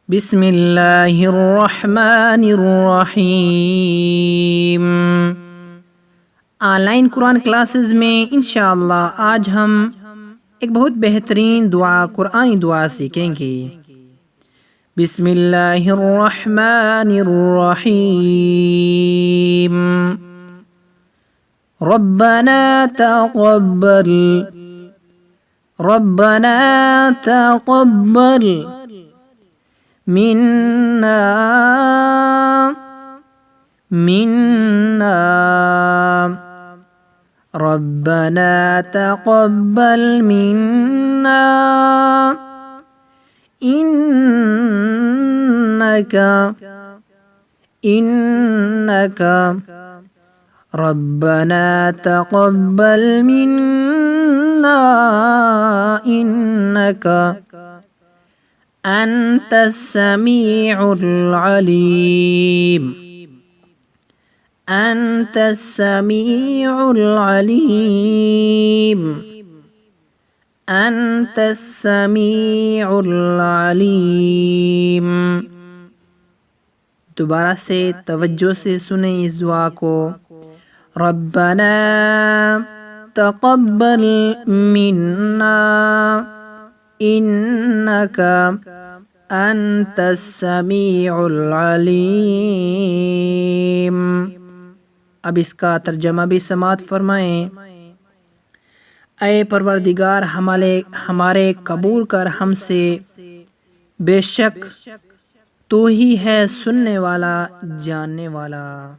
बिस्मिल्लाहिर्रहमानिर्रहीम। Online Quran classes में इंशाअल्लाह आज हम एक बहुत बेहतरीन दुआ कुरानी दुआ सीखेंगे। बिस्मिल्लाहिर्रहमानिर्रहीम। रब्बना तक़ब्बल रब्बना तक़ब्बल मिन्ना मिन्ना रब्बना तक़ब्बल मिन्ना इन्नका इन्नका रब्बना तक़ब्बल मिन्ना इन्नका अंतस समीउल अलीम अंतस समीउल अलीम अंतस समीउल अलीम। दोबारा से तवज्जो से सुने इस दुआ को। रब्बना तक़ब्बल मिन्ना इन्नका अंतस समीउल अलीम। अब इसका तर्जमा भी समाअत फरमाएं। ऐ परवरदिगार हमारे कबूल कर हमसे, बेशक तू ही है सुनने वाला जानने वाला।